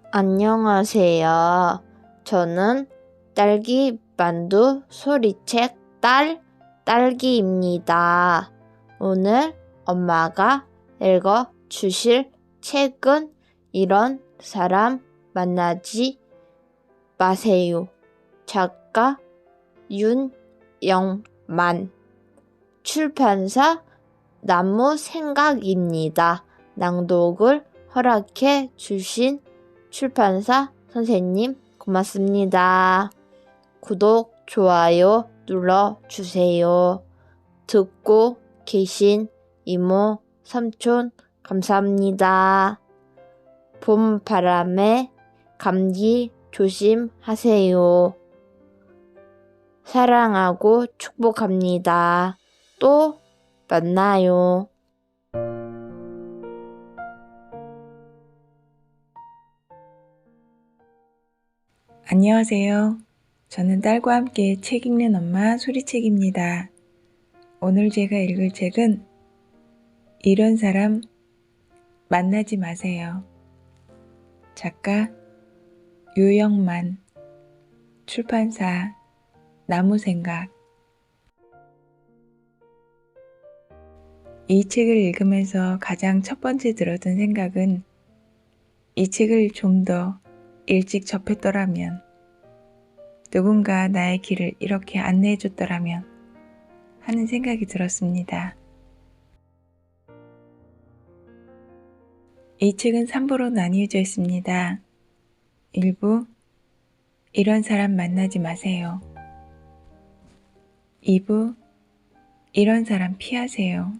안녕하세요. 저는 딸기 만두 소리책 딸기입니다. 오늘 엄마가 읽어 주실 책은 이런 사람 만나지 마세요. 작가 윤영만. 출판사 나무생각입니다. 낭독을 허락해 주신 출판사 선생님 고맙습니다. 구독, 좋아요 눌러주세요. 듣고 계신 이모, 삼촌 감사합니다. 봄바람에 감기 조심하세요. 사랑하고 축복합니다. 또 만나요. 안녕하세요. 저는 딸과 함께 책 읽는 엄마 소리책입니다. 오늘 제가 읽을 책은 이런 사람 만나지 마세요. 작가 유영만, 출판사 나무생각. 이 책을 읽으면서 가장 첫 번째 들었던 생각은 이 책을 좀 더 일찍 접했더라면, 누군가 나의 길을 이렇게 안내해 줬더라면 하는 생각이 들었습니다. 이 책은 3부로 나뉘어져 있습니다. 1부, 이런 사람 만나지 마세요. 2부, 이런 사람 피하세요.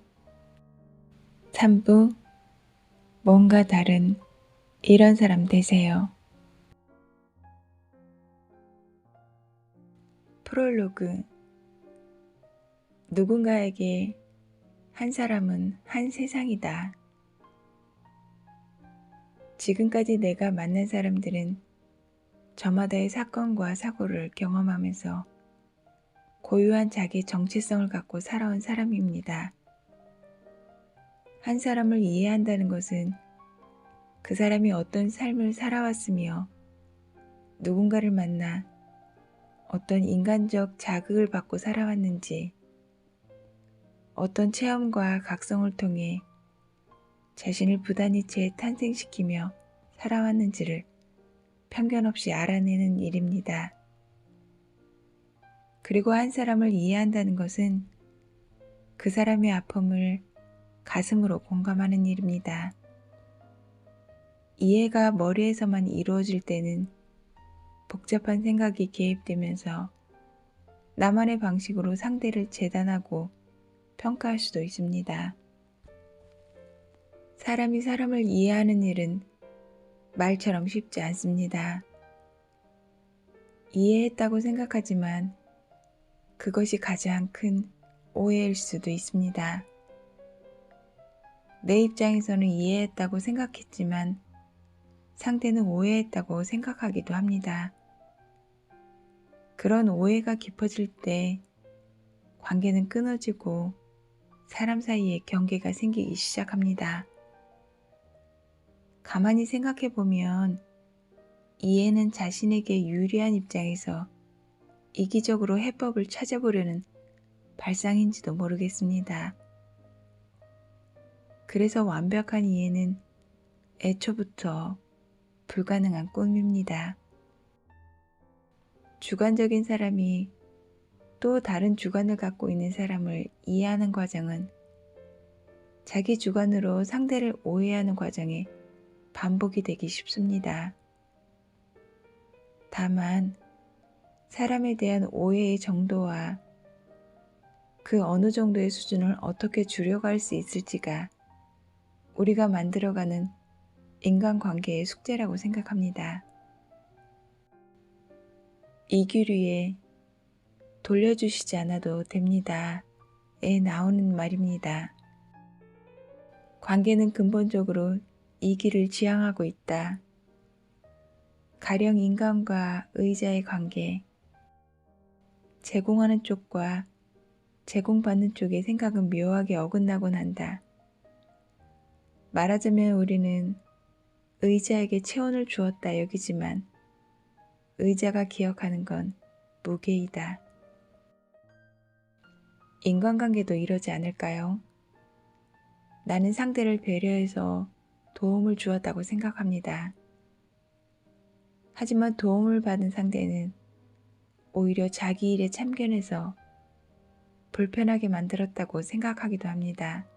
3부, 뭔가 다른 이런 사람 되세요. 프롤로그. 누군가에게 한 사람은 한 세상이다. 지금까지 내가 만난 사람들은 저마다의 사건과 사고를 경험하면서 고유한 자기 정체성을 갖고 살아온 사람입니다. 한 사람을 이해한다는 것은 그 사람이 어떤 삶을 살아왔으며 누군가를 만나 어떤 인간적 자극을 받고 살아왔는지, 어떤 체험과 각성을 통해 자신을 부단히채 탄생시키며 살아왔는지를 편견 없이 알아내는 일입니다. 그리고 한 사람을 이해한다는 것은 그 사람의 아픔을 가슴으로 공감하는 일입니다. 이해가 머리에서만 이루어질 때는 복잡한 생각이 개입되면서 나만의 방식으로 상대를 재단하고 평가할 수도 있습니다. 사람이 사람을 이해하는 일은 말처럼 쉽지 않습니다. 이해했다고 생각하지만 그것이 가장 큰 오해일 수도 있습니다. 내 입장에서는 이해했다고 생각했지만 상대는 오해했다고 생각하기도 합니다. 그런 오해가 깊어질 때 관계는 끊어지고 사람 사이에 경계가 생기기 시작합니다. 가만히 생각해 보면 이해는 자신에게 유리한 입장에서 이기적으로 해법을 찾아보려는 발상인지도 모르겠습니다. 그래서 완벽한 이해는 애초부터 불가능한 꿈입니다. 주관적인 사람이 또 다른 주관을 갖고 있는 사람을 이해하는 과정은 자기 주관으로 상대를 오해하는 과정에 반복이 되기 쉽습니다. 다만 사람에 대한 오해의 정도와 그 어느 정도의 수준을 어떻게 줄여갈 수 있을지가 우리가 만들어가는 인간관계의 숙제라고 생각합니다. 이규리의 돌려주시지 않아도 됩니다에 나오는 말입니다. 관계는 근본적으로 이기를 지향하고 있다. 가령 인간과 의자의 관계, 제공하는 쪽과 제공받는 쪽의 생각은 묘하게 어긋나곤 한다. 말하자면 우리는 의자에게 체온을 주었다 여기지만 의자가 기억하는 건 무게이다. 인간관계도 이러지 않을까요? 나는 상대를 배려해서 도움을 주었다고 생각합니다. 하지만 도움을 받은 상대는 오히려 자기 일에 참견해서 불편하게 만들었다고 생각하기도 합니다.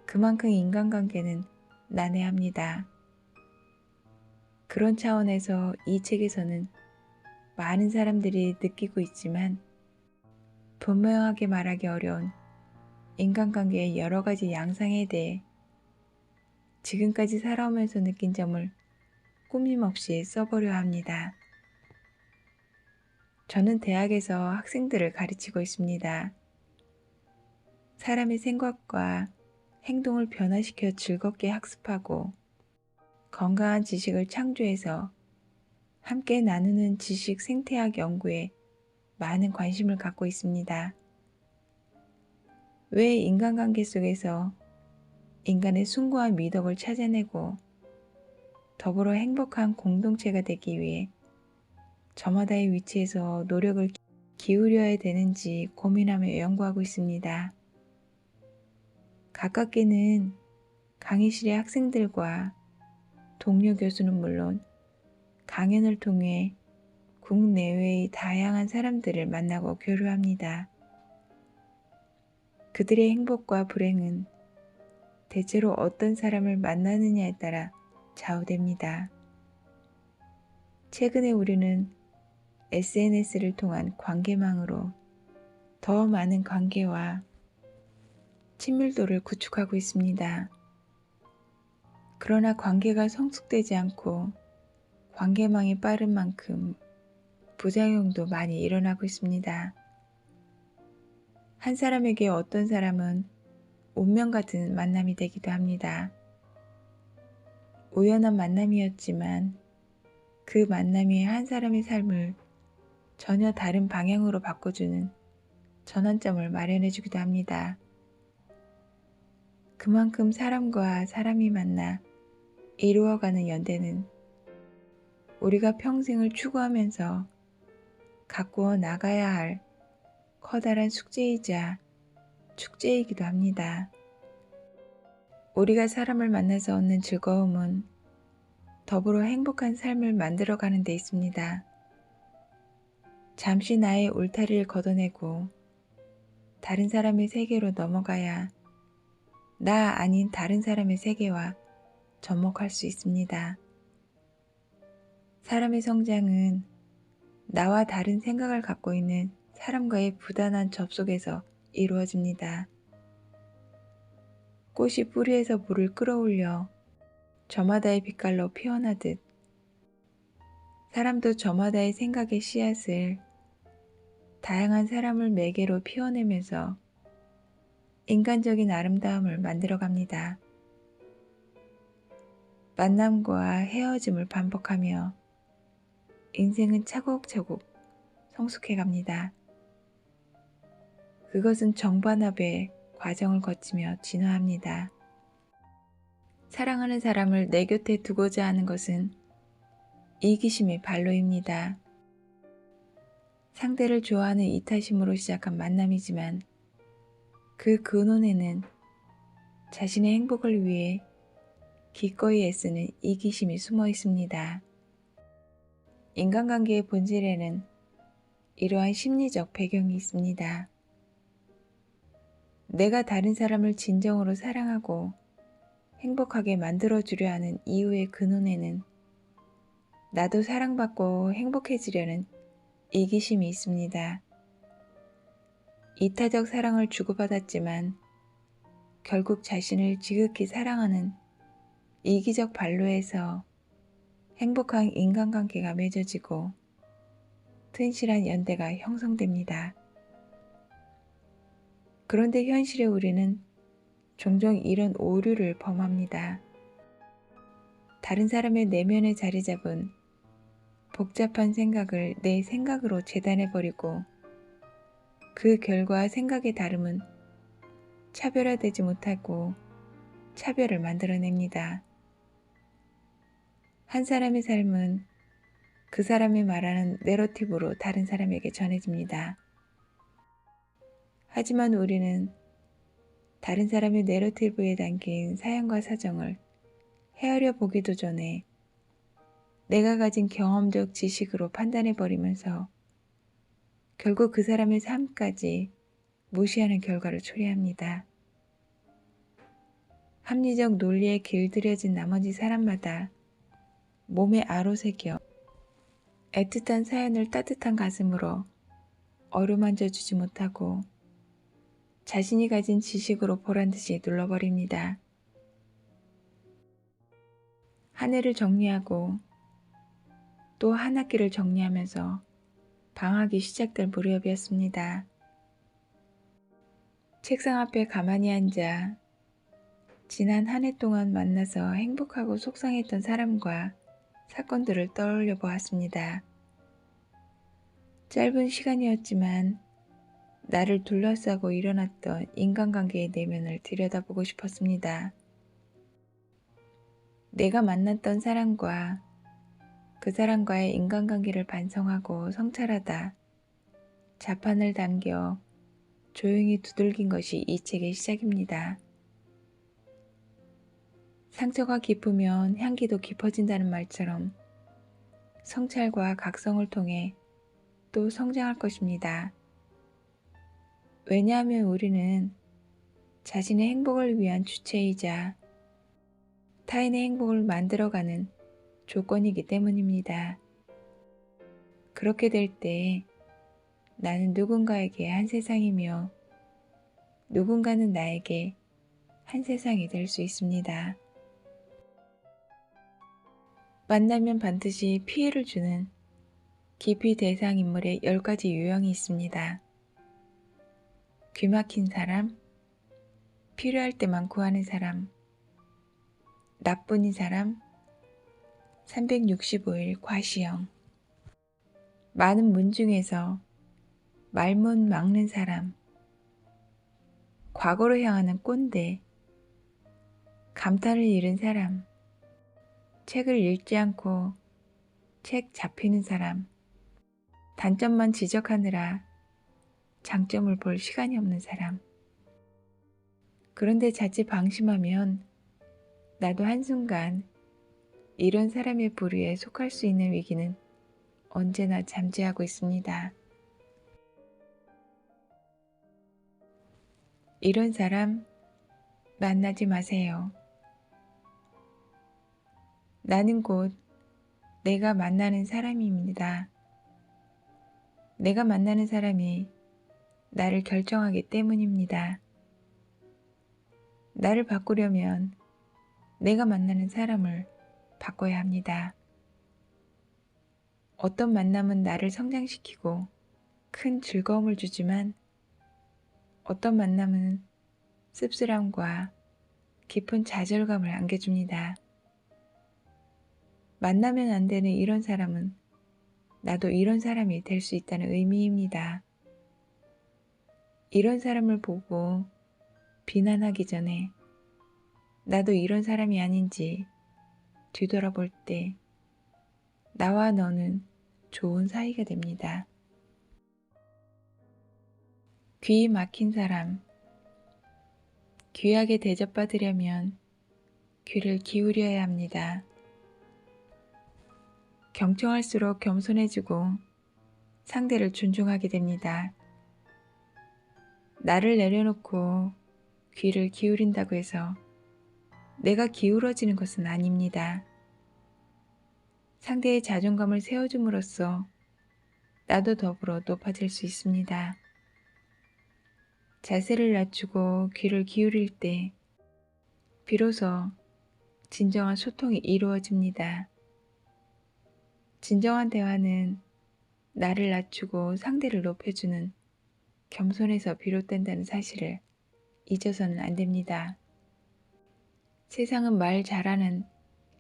그만큼 인간관계는 난해합니다. 그런 차원에서 이 책에서는 많은 사람들이 느끼고 있지만 분명하게 말하기 어려운 인간관계의 여러 가지 양상에 대해 지금까지 살아오면서 느낀 점을 꾸밈없이 써보려 합니다. 저는 대학에서 학생들을 가르치고 있습니다. 사람의 생각과 행동을 변화시켜 즐겁게 학습하고 건강한 지식을 창조해서 함께 나누는 지식 생태학 연구에 많은 관심을 갖고 있습니다. 왜 인간관계 속에서 인간의 숭고한 미덕을 찾아내고 더불어 행복한 공동체가 되기 위해 저마다의 위치에서 노력을 기울여야 되는지 고민하며 연구하고 있습니다. 가깝게는 강의실의 학생들과 동료 교수는 물론 강연을 통해 국내외의 다양한 사람들을 만나고 교류합니다. 그들의 행복과 불행은 대체로 어떤 사람을 만나느냐에 따라 좌우됩니다. 최근에 우리는 SNS를 통한 관계망으로 더 많은 관계와 친밀도를 구축하고 있습니다. 그러나 관계가 성숙되지 않고 관계망이 빠른 만큼 부작용도 많이 일어나고 있습니다. 한 사람에게 어떤 사람은 운명 같은 만남이 되기도 합니다. 우연한 만남이었지만 그 만남이 한 사람의 삶을 전혀 다른 방향으로 바꿔주는 전환점을 마련해주기도 합니다. 그만큼 사람과 사람이 만나 이루어가는 연대는 우리가 평생을 추구하면서 가꾸어 나가야 할 커다란 숙제이자 축제이기도 합니다. 우리가 사람을 만나서 얻는 즐거움은 더불어 행복한 삶을 만들어가는 데 있습니다. 잠시 나의 울타리를 걷어내고 다른 사람의 세계로 넘어가야 나 아닌 다른 사람의 세계와 접목할 수 있습니다. 사람의 성장은 나와 다른 생각을 갖고 있는 사람과의 부단한 접속에서 이루어집니다. 꽃이 뿌리에서 물을 끌어올려 저마다의 빛깔로 피어나듯 사람도 저마다의 생각의 씨앗을 다양한 사람을 매개로 피워내면서 인간적인 아름다움을 만들어갑니다. 만남과 헤어짐을 반복하며 인생은 차곡차곡 성숙해갑니다. 그것은 정반합의 과정을 거치며 진화합니다. 사랑하는 사람을 내 곁에 두고자 하는 것은 이기심의 발로입니다. 상대를 좋아하는 이타심으로 시작한 만남이지만 그 근원에는 자신의 행복을 위해 기꺼이 애쓰는 이기심이 숨어 있습니다. 인간관계의 본질에는 이러한 심리적 배경이 있습니다. 내가 다른 사람을 진정으로 사랑하고 행복하게 만들어주려 하는 이유의 근원에는 나도 사랑받고 행복해지려는 이기심이 있습니다. 이타적 사랑을 주고받았지만 결국 자신을 지극히 사랑하는 이기적 반로에서 행복한 인간관계가 맺어지고 튼실한 연대가 형성됩니다. 그런데 현실의 우리는 종종 이런 오류를 범합니다. 다른 사람의 내면에 자리 잡은 복잡한 생각을 내 생각으로 재단해버리고 그 결과 생각의 다름은 차별화되지 못하고 차별을 만들어냅니다. 한 사람의 삶은 그 사람이 말하는 내러티브로 다른 사람에게 전해집니다. 하지만 우리는 다른 사람의 내러티브에 담긴 사연과 사정을 헤아려 보기도 전에 내가 가진 경험적 지식으로 판단해버리면서 결국 그 사람의 삶까지 무시하는 결과를 초래합니다. 합리적 논리에 길들여진 나머지 사람마다 몸에 아로새겨 애틋한 사연을 따뜻한 가슴으로 어루만져 주지 못하고 자신이 가진 지식으로 보란듯이 눌러버립니다. 한 해를 정리하고 또 한 학기를 정리하면서 방학이 시작될 무렵이었습니다. 책상 앞에 가만히 앉아 지난 한 해 동안 만나서 행복하고 속상했던 사람과 사건들을 떠올려 보았습니다. 짧은 시간이었지만 나를 둘러싸고 일어났던 인간관계의 내면을 들여다보고 싶었습니다. 내가 만났던 사람과 그 사람과의 인간관계를 반성하고 성찰하다 자판을 당겨 조용히 두들긴 것이 이 책의 시작입니다. 상처가 깊으면 향기도 깊어진다는 말처럼 성찰과 각성을 통해 또 성장할 것입니다. 왜냐하면 우리는 자신의 행복을 위한 주체이자 타인의 행복을 만들어가는 조건이기 때문입니다. 그렇게 될 때 나는 누군가에게 한 세상이며 누군가는 나에게 한 세상이 될 수 있습니다. 만나면 반드시 피해를 주는 기피 대상 인물의 10가지 유형이 있습니다. 귀막힌 사람, 필요할 때만 구하는 사람, 나뿐인 사람, 365일 과시형. 많은 문 중에서 말문 막는 사람, 과거로 향하는 꼰대, 감탄을 잃은 사람, 책을 읽지 않고 책 잡히는 사람, 단점만 지적하느라 장점을 볼 시간이 없는 사람. 그런데 자칫 방심하면 나도 한순간 이런 사람의 부류에 속할 수 있는 위기는 언제나 잠재하고 있습니다. 이런 사람 만나지 마세요. 나는 곧 내가 만나는 사람입니다. 내가 만나는 사람이 나를 결정하기 때문입니다. 나를 바꾸려면 내가 만나는 사람을 바꿔야 합니다. 어떤 만남은 나를 성장시키고 큰 즐거움을 주지만 어떤 만남은 씁쓸함과 깊은 좌절감을 안겨줍니다. 만나면 안 되는 이런 사람은 나도 이런 사람이 될 수 있다는 의미입니다. 이런 사람을 보고 비난하기 전에 나도 이런 사람이 아닌지 뒤돌아볼 때 나와 너는 좋은 사이가 됩니다. 귀 막힌 사람. 귀하게 대접받으려면 귀를 기울여야 합니다. 경청할수록 겸손해지고 상대를 존중하게 됩니다. 나를 내려놓고 귀를 기울인다고 해서 내가 기울어지는 것은 아닙니다. 상대의 자존감을 세워줌으로써 나도 더불어 높아질 수 있습니다. 자세를 낮추고 귀를 기울일 때 비로소 진정한 소통이 이루어집니다. 진정한 대화는 나를 낮추고 상대를 높여주는 겸손에서 비롯된다는 사실을 잊어서는 안 됩니다. 세상은 말 잘하는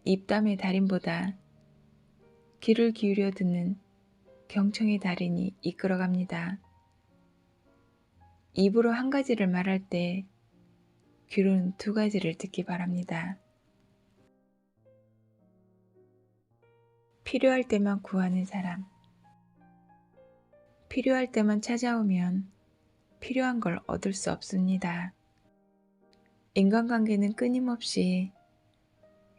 입담의 달인보다 귀를 기울여 듣는 경청의 달인이 이끌어갑니다. 입으로 한 가지를 말할 때 귀로는 2가지를 듣기 바랍니다. 필요할 때만 구하는 사람. 필요할 때만 찾아오면 필요한 걸 얻을 수 없습니다. 인간관계는 끊임없이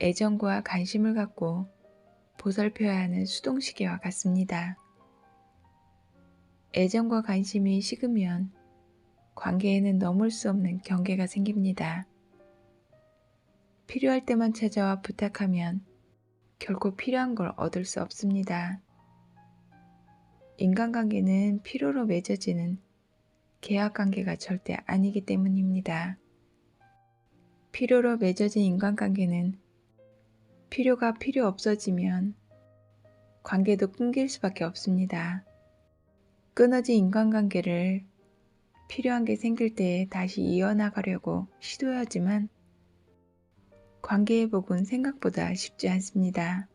애정과 관심을 갖고 보살펴야 하는 수동시계와 같습니다. 애정과 관심이 식으면 관계에는 넘을 수 없는 경계가 생깁니다. 필요할 때만 찾아와 부탁하면 결코 필요한 걸 얻을 수 없습니다. 인간관계는 필요로 맺어지는 계약관계가 절대 아니기 때문입니다. 필요로 맺어진 인간관계는 필요가 필요 없어지면 관계도 끊길 수밖에 없습니다. 끊어진 인간관계를 필요한 게 생길 때 다시 이어나가려고 시도하지만 관계 회복은 생각보다 쉽지 않습니다.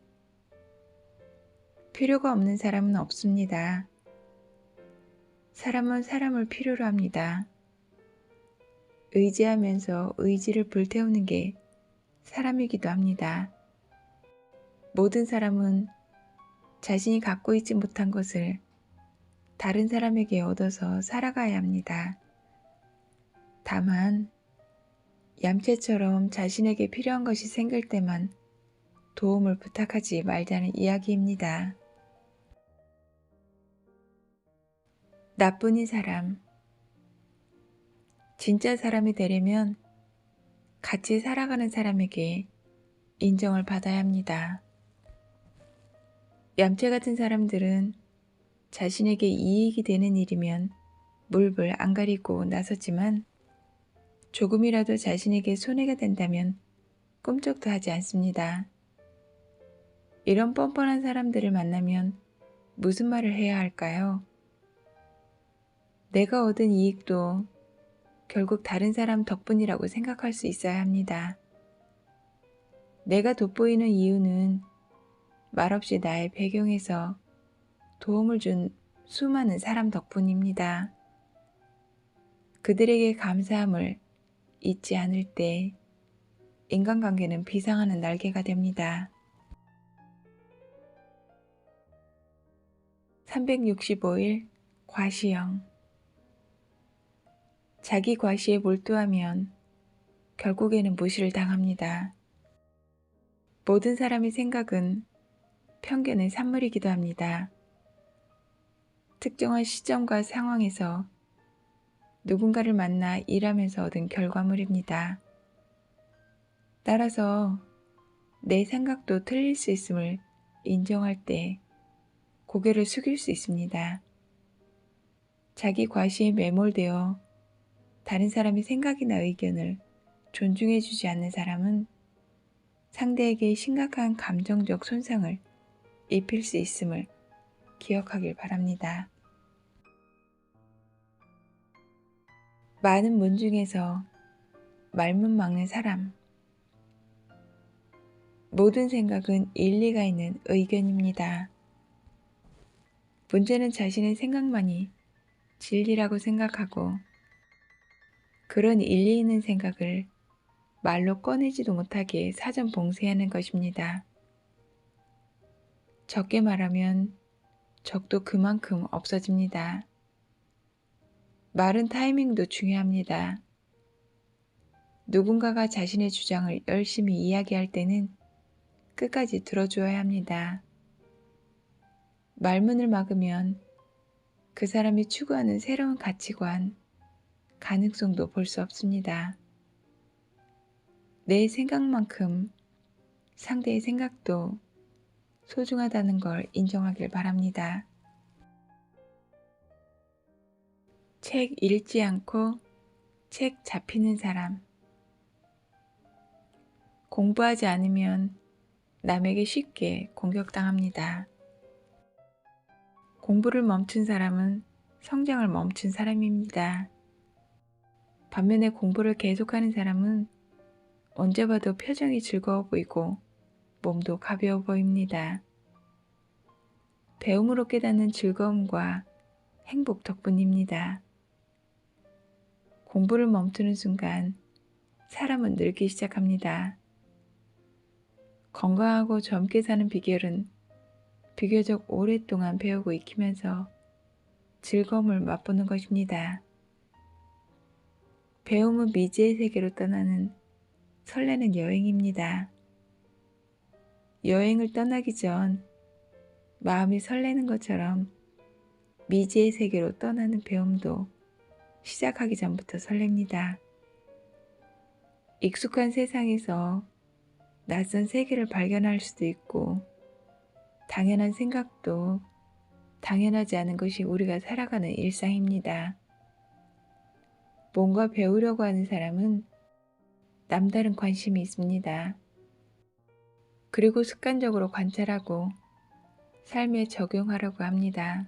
필요가 없는 사람은 없습니다. 사람은 사람을 필요로 합니다. 의지하면서 의지를 불태우는 게 사람이기도 합니다. 모든 사람은 자신이 갖고 있지 못한 것을 다른 사람에게 얻어서 살아가야 합니다. 다만 얌체처럼 자신에게 필요한 것이 생길 때만 도움을 부탁하지 말자는 이야기입니다. 나뿐인 사람. 진짜 사람이 되려면 같이 살아가는 사람에게 인정을 받아야 합니다. 얌체 같은 사람들은 자신에게 이익이 되는 일이면 물불 안 가리고 나섰지만 조금이라도 자신에게 손해가 된다면 꿈쩍도 하지 않습니다. 이런 뻔뻔한 사람들을 만나면 무슨 말을 해야 할까요? 내가 얻은 이익도 결국 다른 사람 덕분이라고 생각할 수 있어야 합니다. 내가 돋보이는 이유는 말없이 나의 배경에서 도움을 준 수많은 사람 덕분입니다. 그들에게 감사함을 잊지 않을 때 인간관계는 비상하는 날개가 됩니다. 365일 과시형. 자기 과시에 몰두하면 결국에는 무시를 당합니다. 모든 사람의 생각은 편견의 산물이기도 합니다. 특정한 시점과 상황에서 누군가를 만나 일하면서 얻은 결과물입니다. 따라서 내 생각도 틀릴 수 있음을 인정할 때 고개를 숙일 수 있습니다. 자기 과시에 매몰되어 다른 사람의 생각이나 의견을 존중해주지 않는 사람은 상대에게 심각한 감정적 손상을 입힐 수 있음을 기억하길 바랍니다. 많은 문 중에서 말문 막는 사람. 모든 생각은 일리가 있는 의견입니다. 문제는 자신의 생각만이 진리라고 생각하고 그런 일리 있는 생각을 말로 꺼내지도 못하게 사전 봉쇄하는 것입니다. 적게 말하면 적도 그만큼 없어집니다. 말은 타이밍도 중요합니다. 누군가가 자신의 주장을 열심히 이야기할 때는 끝까지 들어줘야 합니다. 말문을 막으면 그 사람이 추구하는 새로운 가치관, 가능성도 볼 수 없습니다. 내 생각만큼 상대의 생각도 소중하다는 걸 인정하길 바랍니다. 책 읽지 않고 책 잡히는 사람. 공부하지 않으면 남에게 쉽게 공격당합니다. 공부를 멈춘 사람은 성장을 멈춘 사람입니다. 반면에 공부를 계속하는 사람은 언제 봐도 표정이 즐거워 보이고 몸도 가벼워 보입니다. 배움으로 깨닫는 즐거움과 행복 덕분입니다. 공부를 멈추는 순간 사람은 늙기 시작합니다. 건강하고 젊게 사는 비결은 비교적 오랫동안 배우고 익히면서 즐거움을 맛보는 것입니다. 배움은 미지의 세계로 떠나는 설레는 여행입니다. 여행을 떠나기 전 마음이 설레는 것처럼 미지의 세계로 떠나는 배움도 시작하기 전부터 설렙니다. 익숙한 세상에서 낯선 세계를 발견할 수도 있고, 당연한 생각도 당연하지 않은 것이 우리가 살아가는 일상입니다. 뭔가 배우려고 하는 사람은 남다른 관심이 있습니다. 그리고 습관적으로 관찰하고 삶에 적용하려고 합니다.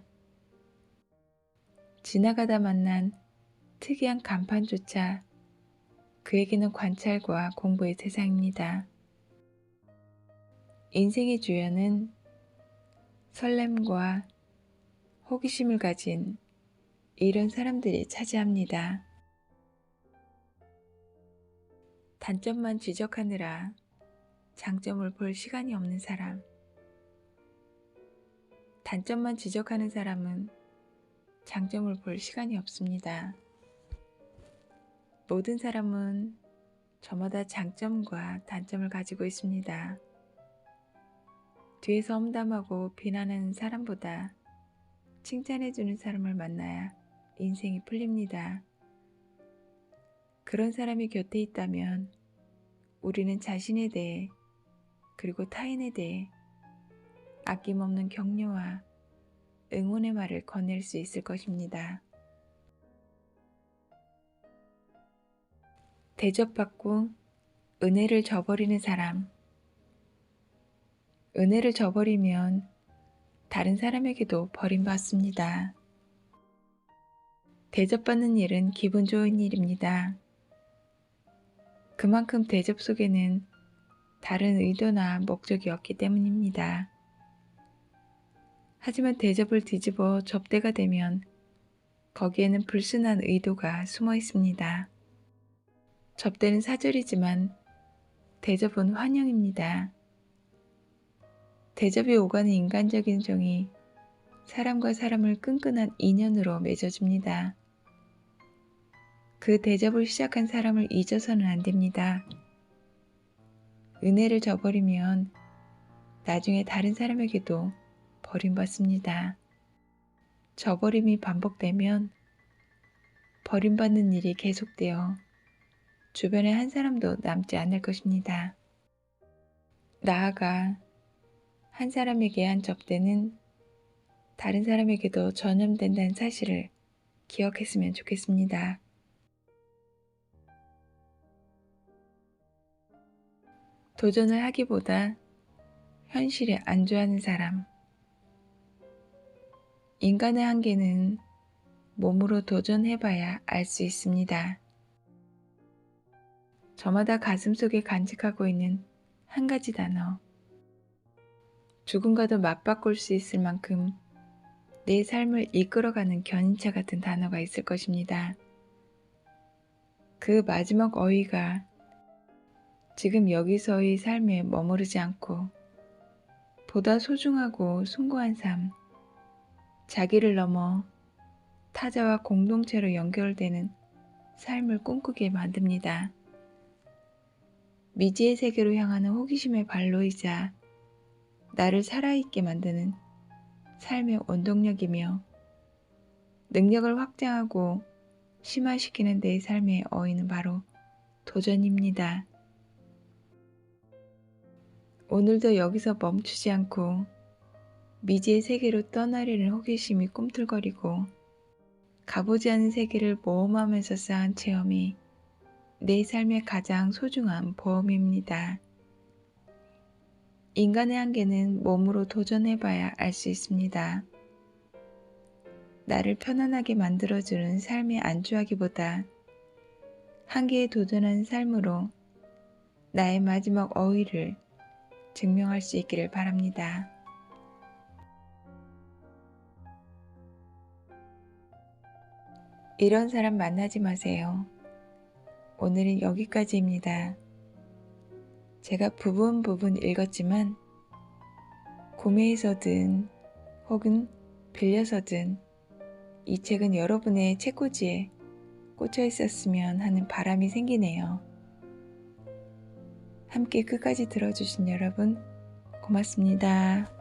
지나가다 만난 특이한 간판조차 그에게는 관찰과 공부의 세상입니다. 인생의 주연은 설렘과 호기심을 가진 이런 사람들이 차지합니다. 단점만 지적하느라 장점을 볼 시간이 없는 사람. 단점만 지적하는 사람은 장점을 볼 시간이 없습니다. 모든 사람은 저마다 장점과 단점을 가지고 있습니다. 뒤에서 험담하고 비난하는 사람보다 칭찬해주는 사람을 만나야 인생이 풀립니다. 그런 사람이 곁에 있다면 우리는 자신에 대해 그리고 타인에 대해 아낌없는 격려와 응원의 말을 건넬 수 있을 것입니다. 대접받고 은혜를 저버리는 사람. 은혜를 저버리면 다른 사람에게도 버림받습니다. 대접받는 일은 기분 좋은 일입니다. 그만큼 대접 속에는 다른 의도나 목적이 없기 때문입니다. 하지만 대접을 뒤집어 접대가 되면 거기에는 불순한 의도가 숨어 있습니다. 접대는 사절이지만 대접은 환영입니다. 대접이 오가는 인간적인 정이 사람과 사람을 끈끈한 인연으로 맺어줍니다. 그 대접을 시작한 사람을 잊어서는 안 됩니다. 은혜를 저버리면 나중에 다른 사람에게도 버림받습니다. 저버림이 반복되면 버림받는 일이 계속되어 주변에 한 사람도 남지 않을 것입니다. 나아가 한 사람에게 한 접대는 다른 사람에게도 전염된다는 사실을 기억했으면 좋겠습니다. 도전을 하기보다 현실에 안주하는 사람. 인간의 한계는 몸으로 도전해봐야 알 수 있습니다. 저마다 가슴속에 간직하고 있는 한 가지 단어. 죽음과도 맞바꿀 수 있을 만큼 내 삶을 이끌어가는 견인차 같은 단어가 있을 것입니다. 그 마지막 어휘가 지금 여기서의 삶에 머무르지 않고 보다 소중하고 숭고한 삶, 자기를 넘어 타자와 공동체로 연결되는 삶을 꿈꾸게 만듭니다. 미지의 세계로 향하는 호기심의 발로이자 나를 살아있게 만드는 삶의 원동력이며 능력을 확장하고 심화시키는 내 삶의 어휘는 바로 도전입니다. 오늘도 여기서 멈추지 않고 미지의 세계로 떠나려는 호기심이 꿈틀거리고 가보지 않은 세계를 모험하면서 쌓은 체험이 내 삶의 가장 소중한 보험입니다. 인간의 한계는 몸으로 도전해봐야 알 수 있습니다. 나를 편안하게 만들어주는 삶에 안주하기보다 한계에 도전하는 삶으로 나의 마지막 어휘를 증명할 수 있기를 바랍니다. 이런 사람 만나지 마세요. 오늘은 여기까지입니다. 제가 부분 읽었지만 구매해서든 혹은 빌려서든 이 책은 여러분의 책꽂이에 꽂혀 있었으면 하는 바람이 생기네요. 함께 끝까지 들어주신 여러분 고맙습니다.